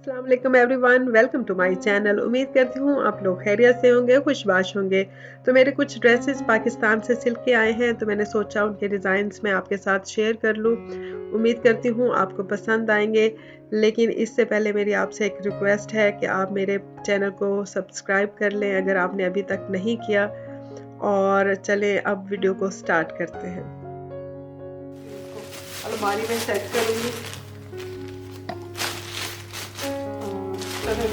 अस्सलाम वालेकुम everyone, welcome to my channel. उम्मीद करती हूँ आप लोग खैरियत से होंगे, खुशबाश होंगे। तो मेरे कुछ ड्रेसेस पाकिस्तान से सिल के आए हैं, तो मैंने सोचा उनके डिज़ाइंस मैं आपके साथ शेयर कर लूँ। उम्मीद करती हूँ आपको पसंद आएंगे। लेकिन इससे पहले मेरी आपसे एक रिक्वेस्ट है कि आप मेरे चैनल को सब्सक्राइब कर लें अगर आपने अभी तक नहीं किया। और चलें अब वीडियो को स्टार्ट करते हैं। अलमारी में सेट करूँगी।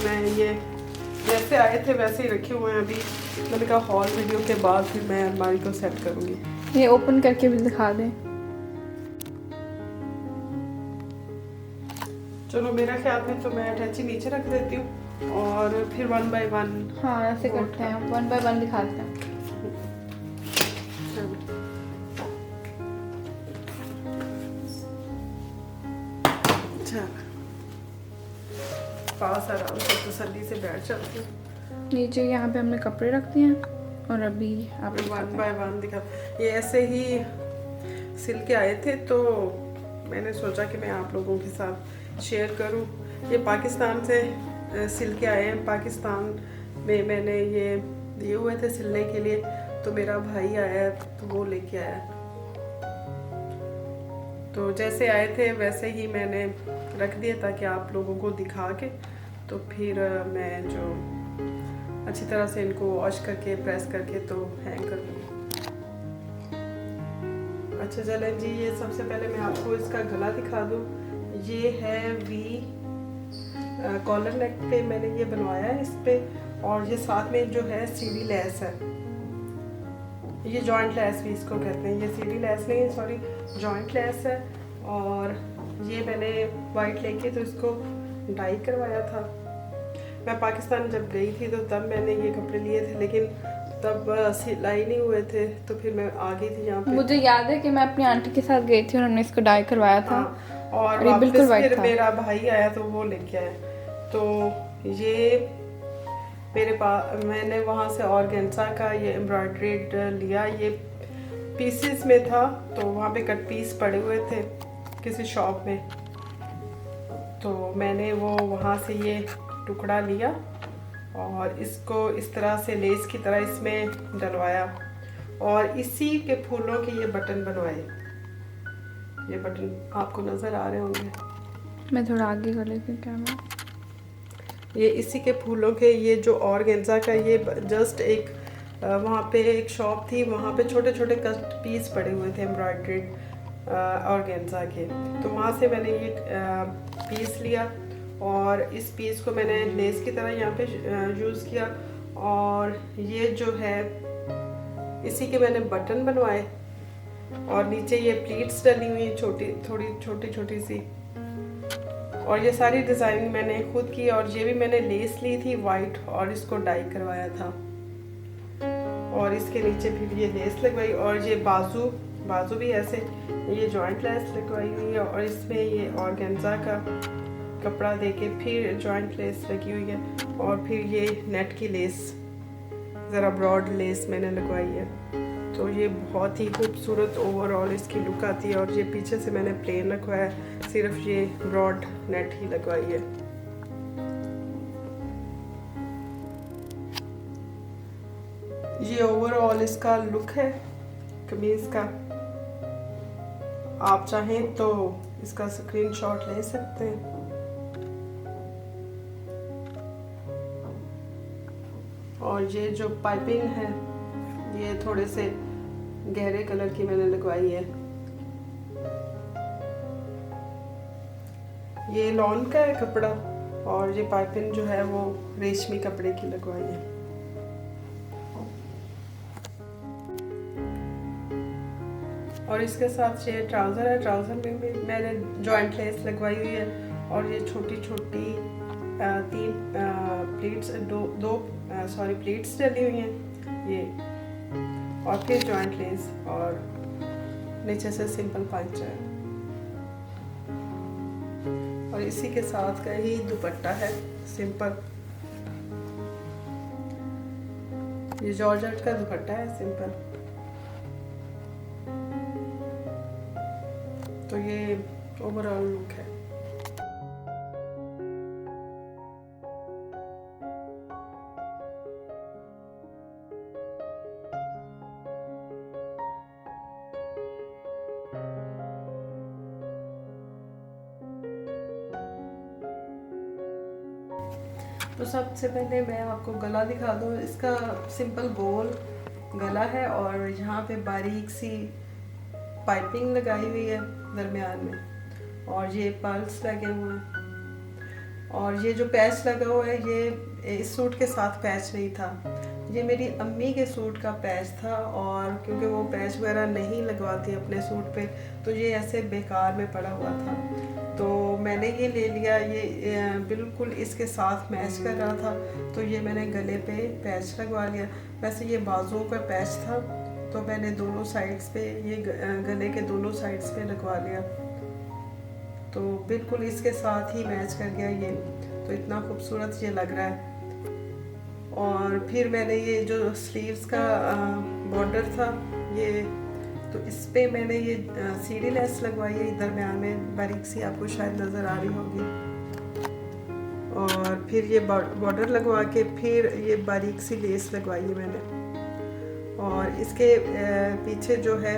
मैं ये जैसे आए थे वैसे ही रखे हुए हैं अभी। मैंने कहा हॉल वीडियो के बाद फिर मैं अलमारी को सेट करूँगी। ये ओपन करके भी दिखा दें। चलो मेरा ख्याल में तो मैं अटैची नीचे रख देती हूँ और फिर वन बाय वन। हाँ ऐसे करते हैं, 1 बाय 1 दिखाते हैं। अच्छा, पास आराम से तसल्ली से बैठ जाती हूँ। नीचे यहाँ पे हमने कपड़े रख दिए हैं और अभी आप वन बाय वन दिखा। ये ऐसे ही सिल के आए थे तो मैंने सोचा कि मैं आप लोगों के साथ शेयर करूं। ये पाकिस्तान से सिल के आए हैं। पाकिस्तान में मैंने ये दिए हुए थे सिलने के लिए, तो मेरा भाई आया तो वो लेके आया। तो जैसे आए थे वैसे ही मैंने रख दिया ताकि आप लोगों को दिखा के तो फिर मैं जो अच्छी तरह से इनको वॉश करके प्रेस करके तो हैंग कर दूँगी। अच्छा चलें जी, ये सबसे पहले मैं आपको इसका गला दिखा दूँ। ये है वी कॉलर नेक पे मैंने ये बनवाया है इस पे। और ये साथ में जो है सीढ़ी लेस है, ये जॉइंट लेस भी इसको कहते हैं। ये सीढ़ी लेस नहीं है, सॉरी, जॉइंट लेस है। और ये मैंने वाइट लेके तो इसको डाई करवाया था। मैं पाकिस्तान जब गई थी तो तब मैंने ये कपड़े लिए थे, लेकिन तब सिलाई नहीं हुए थे तो फिर मैं आ गई थी यहाँ पे। मुझे याद है कि मैं अपनी आंटी के साथ गई थी और हमने इसको डाई करवाया था। हाँ, और ये बिल्कुल वापस वाइट फिर था। मेरा भाई आया तो वो लेके आया। तो ये मेरे पास मैंने वहाँ से ऑर्गेन्जा का ये एम्ब्रॉयड्रेड लिया। ये पीसेस में था तो वहाँ पे कट पीस पड़े हुए थे किसी शॉप में, तो मैंने वो वहाँ से ये टुकड़ा लिया और इसको इस तरह से लेस की तरह इसमें डलवाया और इसी के फूलों के ये बटन बनवाए। ये बटन आपको नज़र आ रहे होंगे। मैं थोड़ा आगे कर लेती हूँ कैमरा। ये इसी के फूलों के, ये जो ऑर्गेन्जा का ये जस्ट एक वहाँ पे एक शॉप थी, वहाँ पे छोटे छोटे कट पीस पड़े हुए थे एम्ब्रॉयड्रेड ऑर्गेन्जा के। तो वहाँ से मैंने ये पीस लिया और इस पीस को मैंने लेस की तरह यहाँ पे यूज़ किया। और ये जो है इसी के मैंने बटन बनवाए और नीचे ये प्लीट्स डली हुई हैं छोटी थोड़ी छोटी छोटी सी। और ये सारी डिज़ाइनिंग मैंने खुद की और ये भी मैंने लेस ली थी वाइट और इसको डाई करवाया था। और इसके नीचे फिर ये लेस लगवाई और ये बाजू भी ऐसे ये जॉइंट लेस लगवाई हुई है और इसमें ये ऑर्गेन्जा का कपड़ा देके फिर जॉइंट लेस लगी हुई है और फिर ये नेट की लेस, ज़रा ब्रॉड लेस मैंने लगवाई है। तो ये बहुत ही खूबसूरत ओवरऑल इसकी लुक आती है। और ये पीछे से मैंने प्लेन रखवाया है, सिर्फ ये ब्रॉड नेट ही लगवाई है। ये ओवरऑल इसका लुक है कमीज का। आप चाहें तो इसका स्क्रीनशॉट ले सकते हैं। और ये जो पाइपिंग है ये थोड़े से गहरे कलर की मैंने लगवाई है। ये लॉन का है कपड़ा और ये पाइपिंग जो है वो रेशमी कपड़े की लगवाई है। और इसके साथ ये ट्राउज़र है, ट्राउज़र में भी मैंने जॉइंट लेस लगवाई हुई है। और ये छोटी छोटी तीन प्लीट्स प्लीट्स डली हुई हैं ये, और फिर जॉइंट लेस और नीचे से सिंपल पंच है। और इसी के साथ का ही दुपट्टा है सिंपल। ये जॉर्जेट का दुपट्टा है सिंपल। तो ये ओवरऑल लुक है। तो सबसे पहले मैं आपको गला दिखा दूँ। इसका सिंपल गोल गला है और यहाँ पे बारीक सी पाइपिंग लगाई हुई है दरमियान में, और ये पर्ल्स लगे हुए हैं। और ये जो पैच लगा हुआ है ये इस सूट के साथ पैच नहीं था, ये मेरी अम्मी के सूट का पैच था, और क्योंकि वो पैच वगैरह नहीं लगवाती अपने सूट पे तो ये ऐसे बेकार में पड़ा हुआ था, तो मैंने ये ले लिया। ये बिल्कुल इसके साथ मैच कर रहा था, तो ये मैंने गले पे पैच लगवा लिया। वैसे ये बाजुओं पे पैच था, तो मैंने दोनों साइड्स पे ये गले के दोनों साइड्स पे लगवा लिया, तो बिल्कुल इसके साथ ही मैच कर गया ये, तो इतना खूबसूरत ये लग रहा है। और फिर मैंने ये जो स्लीव्स का बॉर्डर था ये, तो इस पे मैंने ये सीढ़ी लेस लगवाई है दरमियान में, बारीक सी, आपको शायद नज़र आ रही होगी। और फिर ये बॉर्डर लगवा के फिर ये बारीक सी लेस लगवाई है मैंने, और इसके पीछे जो है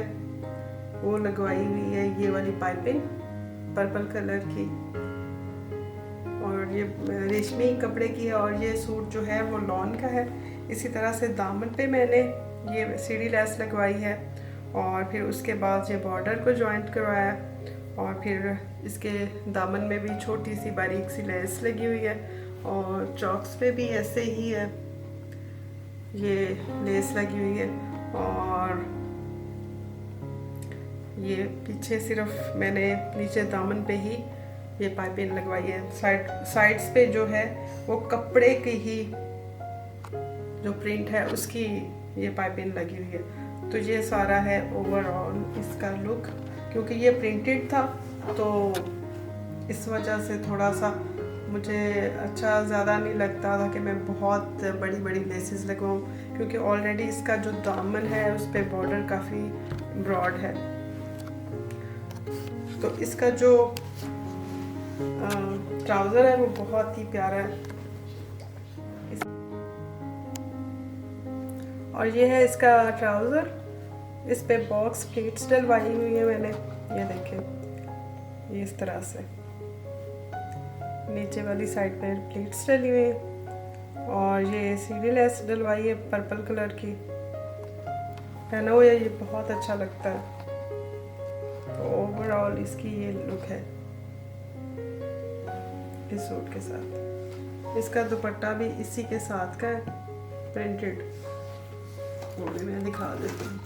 वो लगवाई हुई है ये वाली पाइपिंग पर्पल कलर की, और ये रेशमी कपड़े की है, और ये सूट जो है वो लॉन का है। इसी तरह से दामन पे मैंने ये सीढ़ी लेस लगवाई है, और फिर उसके बाद ये बॉर्डर को जॉइंट करवाया, और फिर इसके दामन में भी छोटी सी बारीक सी लेस लगी हुई है, और चॉक्स पे भी ऐसे ही है, ये लेस लगी हुई है। और ये पीछे सिर्फ मैंने नीचे दामन पे ही ये पाइपिंग लगवाई है। साइड्स पे जो है वो कपड़े की ही जो प्रिंट है उसकी ये पाइपिंग लगी हुई है। तो ये सारा है ओवरऑल इसका लुक। क्योंकि ये प्रिंटेड था तो इस वजह से थोड़ा सा मुझे अच्छा ज़्यादा नहीं लगता था कि मैं बहुत बड़ी बड़ी लेसेस लगवाऊँ, क्योंकि ऑलरेडी इसका जो दामन है उस पर बॉर्डर काफ़ी ब्रॉड है। तो इसका जो ट्राउज़र है वो बहुत ही प्यारा है, और ये है इसका ट्राउज़र। इस पे बॉक्स प्लेट्स डलवाई हुई है मैंने, ये देखें, ये इस तरह से नीचे वाली साइड पे प्लेट्स डली हुई है, और ये सीढ़ी लेस डलवाई है पर्पल कलर की। पहना हुआ ये बहुत अच्छा लगता है। तो ओवरऑल इसकी ये लुक है इस सूट के साथ। इसका दुपट्टा भी इसी के साथ का है, प्रिंटेड, वो भी मैं दिखा देती हूँ।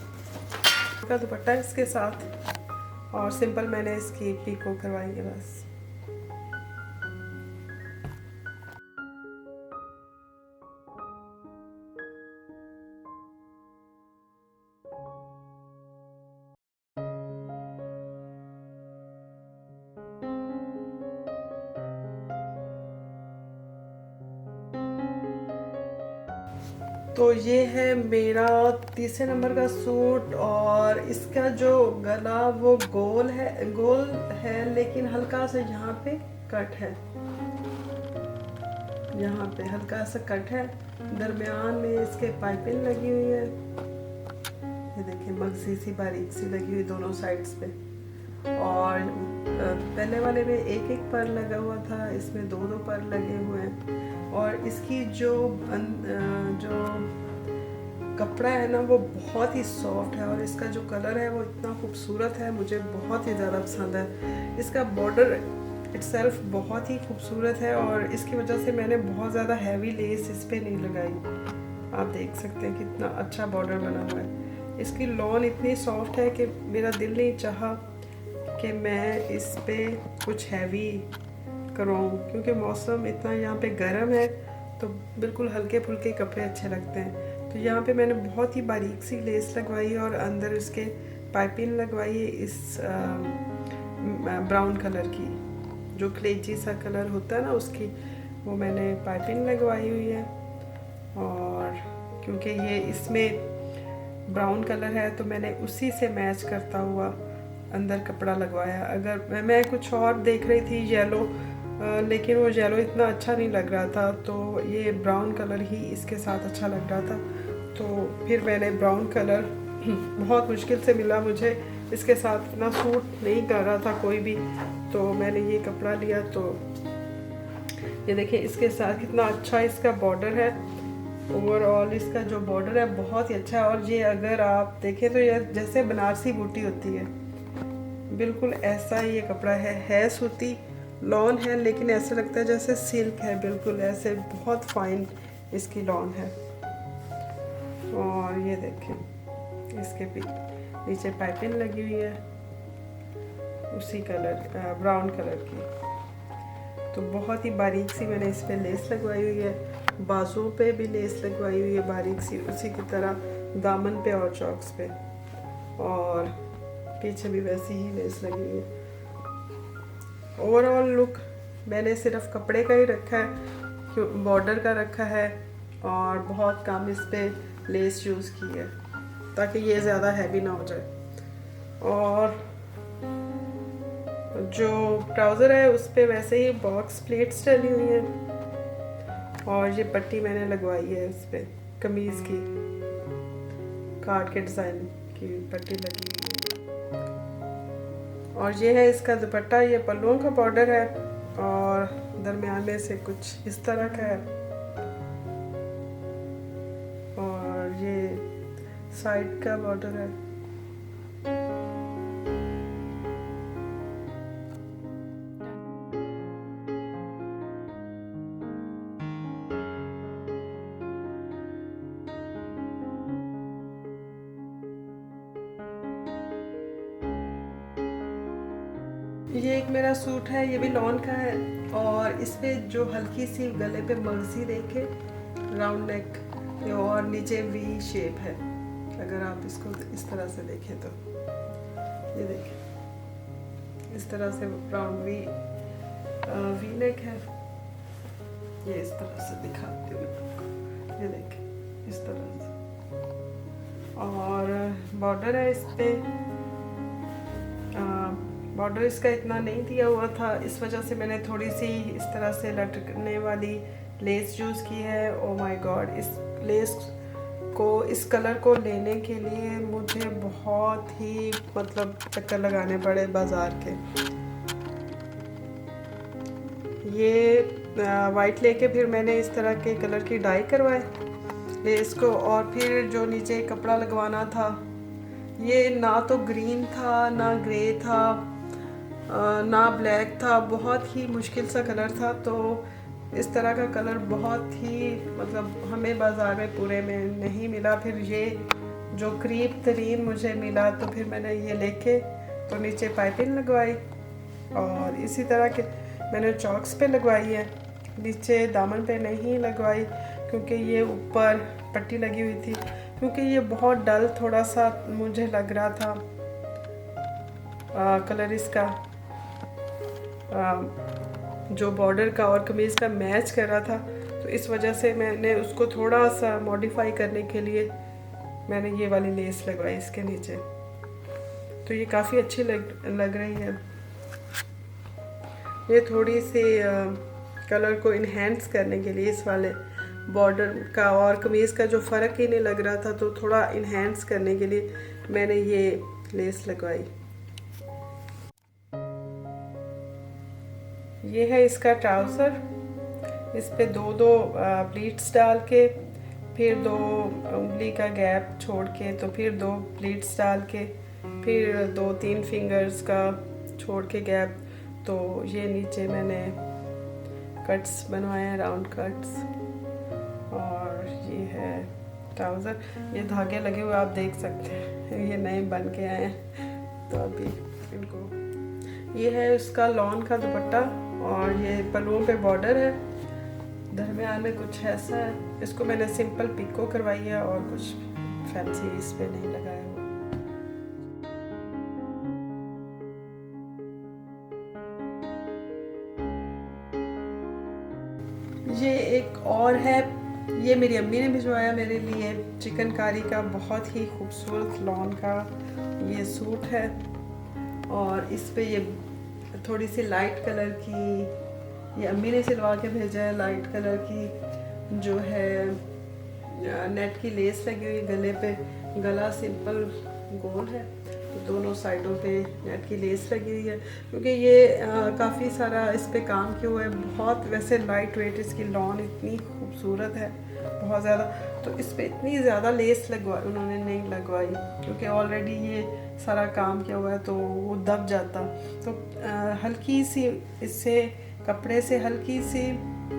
इसका दुपट्टा इसके साथ, और सिंपल मैंने इसकी पीको करवाई है बस। तो ये है मेरा तीसरे नंबर का सूट, और इसका जो गला वो गोल है लेकिन हल्का सा यहाँ पे कट है, यहाँ पे हल्का सा कट है। दरमियान में इसके पाइपिंग लगी हुई है, ये देखिए मगजी सी बारीक सी लगी हुई दोनों साइड्स पे, और पहले वाले में एक एक पर लगा हुआ था, इसमें दो दो पर लगे हुए हैं। और इसकी जो कपड़ा है ना वो बहुत ही सॉफ्ट है, और इसका जो कलर है वो इतना खूबसूरत है, मुझे बहुत ही ज़्यादा पसंद है। इसका बॉर्डर इटसेल्फ बहुत ही खूबसूरत है, और इसकी वजह से मैंने बहुत ज़्यादा हैवी लेस इस पर नहीं लगाई। आप देख सकते हैं कितना अच्छा बॉर्डर बना हुआ है। इसकी लॉन इतनी सॉफ्ट है कि मेरा दिल नहीं चाहा कि मैं इस पे कुछ हैवी कराऊँ, क्योंकि मौसम इतना यहाँ पे गर्म है, तो बिल्कुल हल्के फुल्के कपड़े अच्छे लगते हैं। तो यहाँ पे मैंने बहुत ही बारीक सी लेस लगवाई है, और अंदर इसके पाइपिंग लगवाई है इस ब्राउन कलर की, जो क्लेजी सा कलर होता है ना उसकी, वो मैंने पाइपिंग लगवाई हुई है। और क्योंकि ये इसमें ब्राउन कलर है तो मैंने उसी से मैच करता हुआ अंदर कपड़ा लगवाया। अगर मैं कुछ और देख रही थी येलो, लेकिन वो येलो इतना अच्छा नहीं लग रहा था, तो ये ब्राउन कलर ही इसके साथ अच्छा लग रहा था। तो फिर मैंने ब्राउन कलर बहुत मुश्किल से मिला मुझे, इसके साथ इतना सूट नहीं कर रहा था कोई भी, तो मैंने ये कपड़ा लिया। तो ये देखिए इसके साथ कितना अच्छा इसका बॉर्डर है। ओवरऑल इसका जो बॉर्डर है बहुत ही अच्छा है। और ये अगर आप देखें तो ये जैसे बनारसी बूटी होती है, बिल्कुल ऐसा ही ये कपड़ा है सूती लॉन है, लेकिन ऐसा लगता है जैसे सिल्क है, बिल्कुल ऐसे बहुत फाइन इसकी लॉन है। और ये देखें इसके नीचे पाइपिंग लगी हुई है उसी कलर ब्राउन कलर की। तो बहुत ही बारीक सी मैंने इस पे लेस लगवाई हुई है, बाजुओं पे भी लेस लगवाई हुई है बारीक सी, उसी की तरह दामन पे और चौक्स पे, और पीछे भी वैसी ही लेस लगी हुई है। ओवरऑल लुक मैंने सिर्फ कपड़े का ही रखा है, बॉर्डर का रखा है, और बहुत कम इस पे लेस यूज़ की है ताकि ये ज़्यादा हैवी ना हो जाए। और जो ट्राउज़र है उस पे वैसे ही बॉक्स प्लेट्स डली हुई हैं, और ये पट्टी मैंने लगवाई है इस पे कमीज़ की, कार्ड के डिज़ाइन की पट्टी लगी हुई है। और ये है इसका दुपट्टा, ये पल्लुओं का बॉर्डर है और दरमियान में से कुछ इस तरह का है, और ये साइड का बॉर्डर है। ये एक मेरा सूट है, ये भी लॉन का है, और इस पे जो हल्की सी गले पे मर्जी देखे राउंड नेक और नीचे वी शेप है। अगर आप इसको इस तरह से देखें तो ये देखें इस तरह से राउंड वी नेक है। ये इस तरह से दिखाती हूँ आपको, ये देखें इस तरह से, और बॉर्डर है इस पे। बॉर्डर इसका इतना नहीं दिया हुआ था, इस वजह से मैंने थोड़ी सी इस तरह से लटकने वाली लेस यूज़ की है। ओ माय गॉड, इस लेस को, इस कलर को लेने के लिए मुझे बहुत ही मतलब चक्कर लगाने पड़े बाज़ार के। ये वाइट लेके फिर मैंने इस तरह के कलर की डाई करवाए लेस को, और फिर जो नीचे कपड़ा लगवाना था ये ना तो ग्रीन था ना ग्रे था ना ब्लैक था, बहुत ही मुश्किल सा कलर था। तो इस तरह का कलर बहुत ही मतलब हमें बाज़ार में पूरे में नहीं मिला। फिर ये जो करीब तरीन मुझे मिला, तो फिर मैंने ये लेके तो नीचे पाइपिंग लगवाई, और इसी तरह के मैंने चॉक्स पे लगवाई है, नीचे दामन पे नहीं लगवाई क्योंकि ये ऊपर पट्टी लगी हुई थी, क्योंकि ये बहुत डल थोड़ा सा मुझे लग रहा था कलर इसका, जो बॉर्डर का और कमीज़ का मैच कर रहा था। तो इस वजह से मैंने उसको थोड़ा सा मॉडिफाई करने के लिए मैंने ये वाली लेस लगवाई इसके नीचे। तो ये काफ़ी अच्छी लग रही है। ये थोड़ी सी कलर को इन्हेंस करने के लिए इस वाले बॉर्डर का और कमीज़ का जो फ़र्क ही नहीं लग रहा था, तो थोड़ा इन्हेंस करने के लिए मैंने ये लेस लगवाई। ये है इसका ट्राउज़र, इस पे दो प्लीट्स डाल के, फिर 2 उंगली का गैप छोड़ के, तो फिर 2 प्लीट्स डाल के, फिर 2-3 फिंगर्स का छोड़ के गैप। तो ये नीचे मैंने कट्स बनवाए हैं, राउंड कट्स, और ये है ट्राउज़र। ये धागे लगे हुए आप देख सकते हैं, ये नए बन के आए हैं तो अभी इनको। ये है उसका लॉन का दुपट्टा, और ये पल्लुओं पे बॉर्डर है, दरमियान में कुछ ऐसा है। इसको मैंने सिंपल पिको करवाई है और कुछ फैंसी इस पे नहीं लगाया हुआ। ये एक और है, ये मेरी अम्मी ने भिजवाया मेरे लिए, चिकनकारी का बहुत ही खूबसूरत लॉन का ये सूट है, और इस पे ये थोड़ी सी लाइट कलर की, ये अम्मी ने सिलवा के भेजा है, लाइट कलर की जो है नेट की लेस लगी हुई गले पे, गला सिंपल गोल है, दोनों साइडों पे नेट की लेस लगी हुई है, क्योंकि ये काफ़ी सारा इस पे काम किया हुआ है। बहुत वैसे लाइट वेट इसकी लॉन इतनी खूबसूरत है, बहुत ज़्यादा। तो इस पे इतनी ज़्यादा लेस उन्होंने नहीं लगवाई, क्योंकि ऑलरेडी ये सारा काम किया हुआ है तो वो दब जाता। तो हल्की सी इससे कपड़े से हल्की सी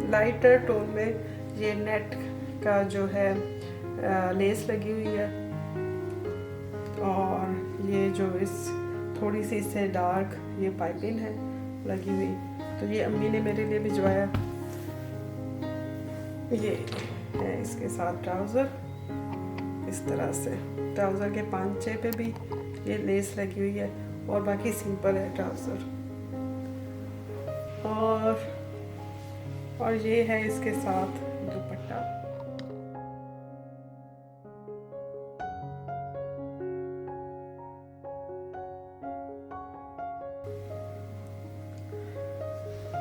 लाइटर टोन में ये नेट का जो है लेस लगी हुई है, और ये जो इस थोड़ी सी इससे डार्क ये पाइपिंग है लगी हुई। तो ये अम्मी ने मेरे लिए भिजवाया। ये है इसके साथ ट्राउज़र, इस तरह से ट्राउज़र के पांचे पे भी ये लेस लगी हुई है, और बाकी सिंपल है ट्राउज़र। और ये है इसके साथ दुपट्टा।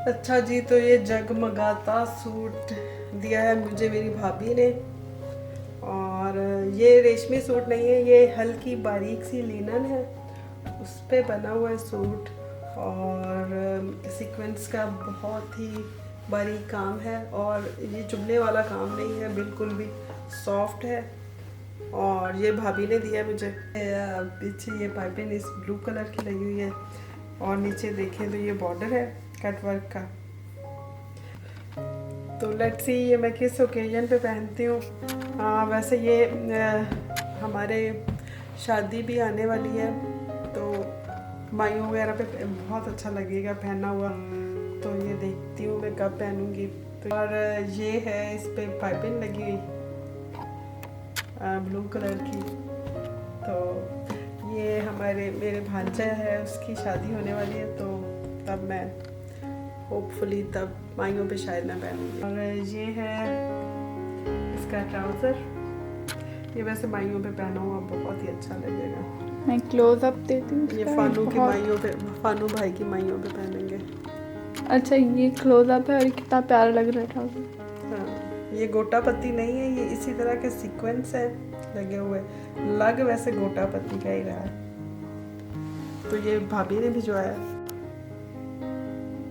अच्छा जी, तो ये जगमगाता सूट दिया है मुझे मेरी भाभी ने, और ये रेशमी सूट नहीं है, ये हल्की बारीक सी लिनन है, उस पे बना हुआ है सूट, और सीक्वेंस का बहुत ही बारीक काम है, और ये चुभने वाला काम नहीं है, बिल्कुल भी सॉफ्ट है। और ये भाभी ने दिया है मुझे। पीछे ये पाइपिंग इस ब्लू कलर की लगी हुई है, और नीचे देखें तो ये बॉर्डर है कट वर्क का। तो लेट्स सी ये मैं किस ओकेजन पे पहनती हूँ। वैसे ये हमारे शादी भी आने वाली है, तो माइयों वगैरह पे बहुत अच्छा लगेगा पहना हुआ। तो ये देखती हूँ मैं कब पहनूंगी। तो और ये है इस पे पाइपिंग लगी हुई ब्लू कलर की। तो ये मेरे भांजा है, उसकी शादी होने वाली है, तो तब मैं होपफुली तब माइयों पे शायद ना पहनूंगी। और ये है इसका ट्राउज़र, ये वैसे माइयों पे पहना हुआ बहुत ही अच्छा लगेगा। मैं क्लोज अप देती हूँ। ये फानू की माइयों पे, फानू भाई की माइयों पे पहनेंगे। अच्छा, ये क्लोज अप है और कितना प्यारा लग रहा है ट्राउज़र। हाँ, ये गोटा पत्ती नहीं है, ये इसी तरह के सीक्वेंस है लगे हुए, लग वैसे गोटा पत्ती का ही रहा है। तो ये भाभी ने भिजवाया।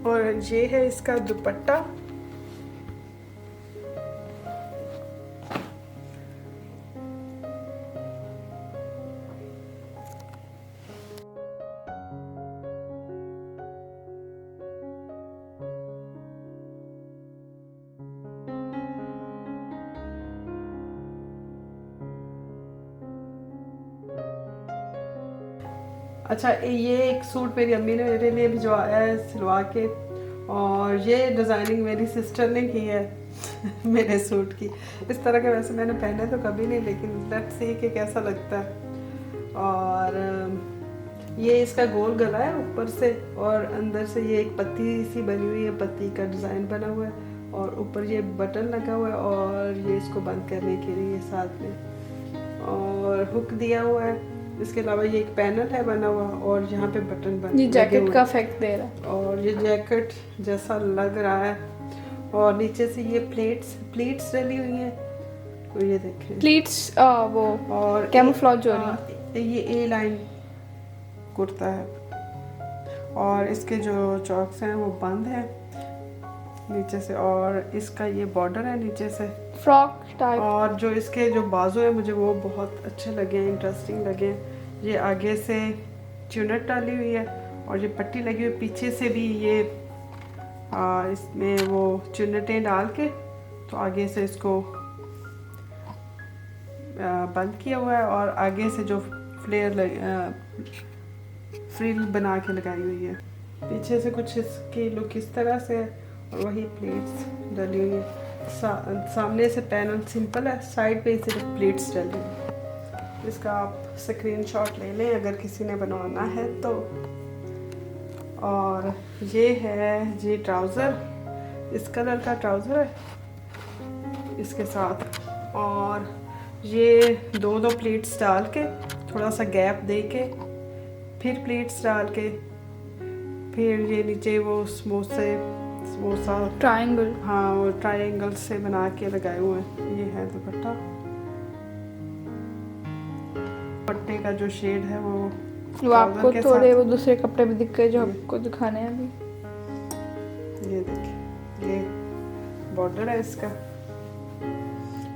और ये है इसका दुपट्टा। अच्छा, ये एक सूट मेरी अम्मी ने मेरे लिए भिजवाया है सिलवा के, और ये डिज़ाइनिंग मेरी सिस्टर ने की है मेरे सूट की। इस तरह के वैसे मैंने पहने तो कभी नहीं, लेकिन लेट्स सी कि कैसा लगता है। और ये इसका गोल गला है ऊपर से, और अंदर से ये एक पत्ती सी बनी हुई है, पत्ती का डिज़ाइन बना हुआ है, और ऊपर ये बटन लगा हुआ है, और ये इसको बंद करने के लिए साथ में, और हुक दिया हुआ है। इसके अलावा ये एक पैनल है बना हुआ, और यहाँ पे बटन बने, ये जैकेट का इफेक्ट दे रहा है, और ये जैकेट जैसा लग रहा है। और नीचे से ये प्लीट्स डली हुई हैं, तो ये देखें प्लीट्स वो और कैमोफ्लेज हो रही है। ये ए लाइन कुर्ता है, और इसके जो चॉक्स हैं वो बंद हैं नीचे से, और इसका ये बॉर्डर है नीचे से फ्रॉक टाइप। और जो इसके जो बाजू है मुझे वो बहुत अच्छे लगे हैं, इंटरेस्टिंग लगे हैं। ये आगे से चुनट डाली हुई है, और ये पट्टी लगी हुई, पीछे से भी ये इसमें वो चुनटें डाल के तो आगे से इसको बंद किया हुआ है, और आगे से जो फ्रिल बना के लगाई हुई है। पीछे से कुछ इसकी लुक इस तरह से है, और वही प्लेट्स डली हुई है। सामने से पैनल सिंपल है, साइड पे सिर्फ प्लेट्स डली हुई। इसका आप स्क्रीनशॉट ले लें अगर किसी ने बनवाना है तो। और ये है जी ट्राउज़र, इस कलर का ट्राउज़र है इसके साथ, और ये दो प्लेट्स डाल के थोड़ा सा गैप दे के फिर प्लेट्स डाल के फिर ये नीचे वो समोसा ट्रायंगल, हाँ वो ट्रायंगल से बना के लगाए हुए हैं। ये है दुपट्टा, दुपट्टे का जो शेड है वो वो आपको के थोड़े साथ। वो दूसरे कपड़े भी दिख गए जो आपको दिखाने हैं अभी। ये देखिए, ये बॉर्डर है इसका,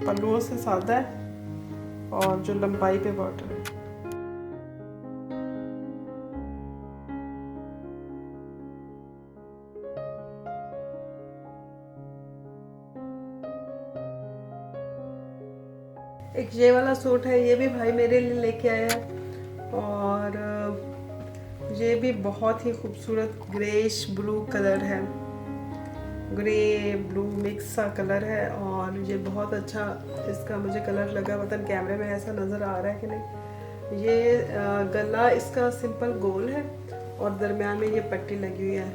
पल्लुओं से सादा है और जो लंबाई पे बॉर्डर है। एक ये वाला सूट है, ये भी भाई मेरे लिए लेके आया है और ये भी बहुत ही खूबसूरत ग्रेश ब्लू कलर है, ग्रे ब्लू मिक्स सा कलर है और ये बहुत अच्छा इसका मुझे कलर लगा। मतलब कैमरे में ऐसा नज़र आ रहा है कि नहीं। ये गला इसका सिंपल गोल है और दरमियान में ये पट्टी लगी हुई है।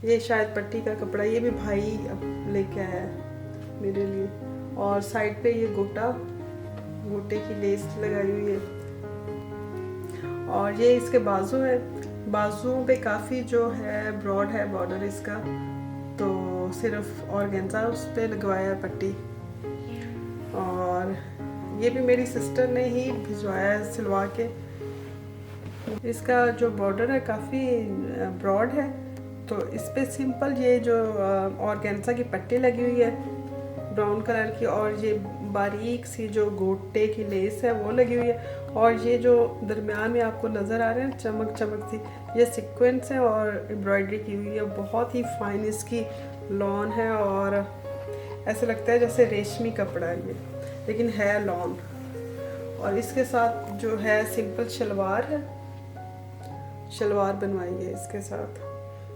ये शायद पट्टी का कपड़ा, ये भी भाई अब लेके आया है मेरे लिए। और साइड पे ये गोटे की लेस लगाई हुई है और ये इसके बाजू है। बाजुओं पे काफ़ी जो है ब्रॉड है बॉर्डर इसका, तो सिर्फ ऑर्गेन्जा उस पर लगवाया है पट्टी। और ये भी मेरी सिस्टर ने ही भिजवाया है सिलवा के। इसका जो बॉर्डर है काफ़ी ब्रॉड है, तो इस पे सिंपल ये जो ऑर्गेन्जा की पट्टी लगी हुई है ब्राउन कलर की, और ये बारीक सी जो गोटे की लेस है वो लगी हुई है। और ये जो दरमियान में आपको नज़र आ रहे हैं चमक चमक सी, ये सीक्वेंस है और एम्ब्रॉयडरी की हुई है। बहुत ही फाइन इसकी लॉन है और ऐसा लगता है जैसे रेशमी कपड़ा है ये, लेकिन है लॉन। और इसके साथ जो है सिंपल शलवार है, शलवार बनवाई है इसके साथ।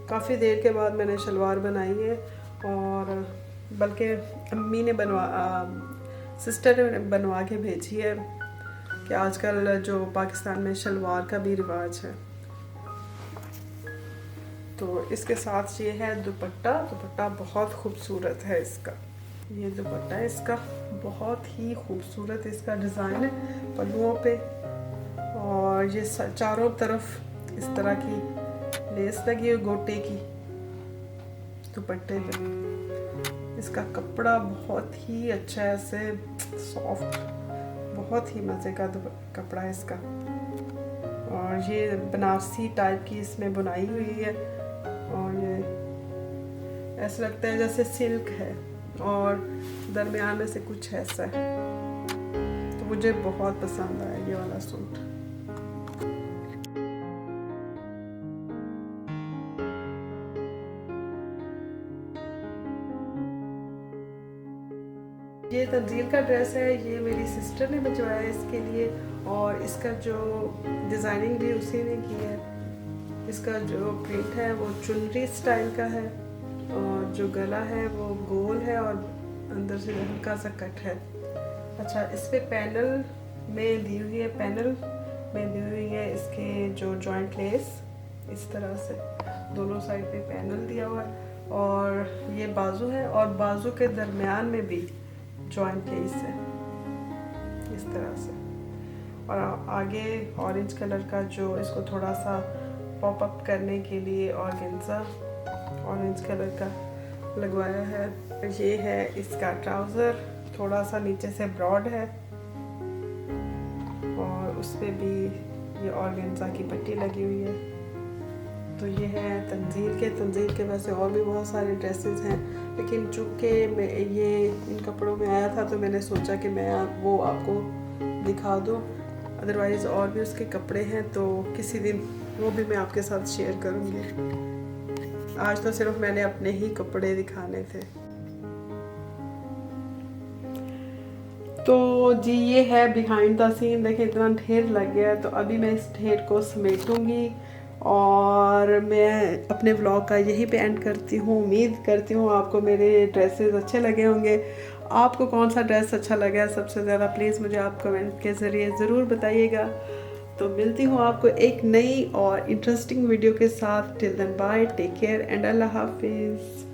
काफ़ी देर के बाद मैंने शलवार बनाई है, और बल्कि अम्मी ने सिस्टर ने बनवा के भेजी है कि आजकल जो पाकिस्तान में शलवार का भी रिवाज है। तो इसके साथ ये है दुपट्टा। दुपट्टा बहुत खूबसूरत है इसका, ये दुपट्टा है इसका, बहुत ही खूबसूरत इसका डिज़ाइन है पल्लुओं पे। और ये चारों तरफ इस तरह की लेस लगी है गोटे की दुपट्टे पे। इसका कपड़ा बहुत ही अच्छा है, ऐसे सॉफ्ट, बहुत ही मज़े का कपड़ा है इसका। और ये बनारसी टाइप की इसमें बुनाई हुई है और ये ऐसा लगता है जैसे सिल्क है और दरमियान में से कुछ ऐसा है। तो मुझे बहुत पसंद आया ये वाला सूट। ये तंजील का ड्रेस है, ये मेरी सिस्टर ने भिजवाया इसके लिए, और इसका जो डिज़ाइनिंग भी उसी ने की है। इसका जो प्रिंट है वो चुनरी स्टाइल का है और जो गला है वो गोल है और अंदर से हल्का सा कट है। अच्छा, इस पे पैनल में दी हुई है, पैनल में दी हुई है इसके जो जॉइंट लेस, इस तरह से दोनों साइड पे पैनल दिया हुआ है। और ये बाजू है और बाजू के दरमियान में भी जॉइंट लेस है इस तरह से। और आगे ऑरेंज कलर का जो इसको थोड़ा सा पॉप अप करने के लिए ऑर्गेन्जा ऑरेंज कलर का लगवाया है। ये है इसका ट्राउज़र, थोड़ा सा नीचे से ब्रॉड है और उस पर भी ये ऑर्गेन्जा की पट्टी लगी हुई है। तो ये है तंजील के वैसे और भी बहुत सारे ड्रेसेस हैं, लेकिन चूँकि मैं ये इन कपड़ों में आया था तो मैंने सोचा कि मैं वो आपको दिखा दूँ। अदरवाइज़ और भी उसके कपड़े हैं तो किसी दिन वो भी मैं आपके साथ शेयर करूँगी। आज तो सिर्फ मैंने अपने ही कपड़े दिखाने थे। तो जी ये है बिहाइंड द सीन। देखिए इतना ढेर लग गया है, तो अभी मैं इस ढेर को समेटूंगी और मैं अपने व्लॉग का यहीं पे एंड करती हूँ। उम्मीद करती हूँ आपको मेरे ड्रेसेस अच्छे लगे होंगे। आपको कौन सा ड्रेस अच्छा लगा सबसे ज़्यादा, प्लीज़ मुझे आप कमेंट के ज़रिए ज़रूर बताइएगा। तो मिलती हूँ आपको एक नई और इंटरेस्टिंग वीडियो के साथ। Till then bye, take care and अल्लाह हाफिज़।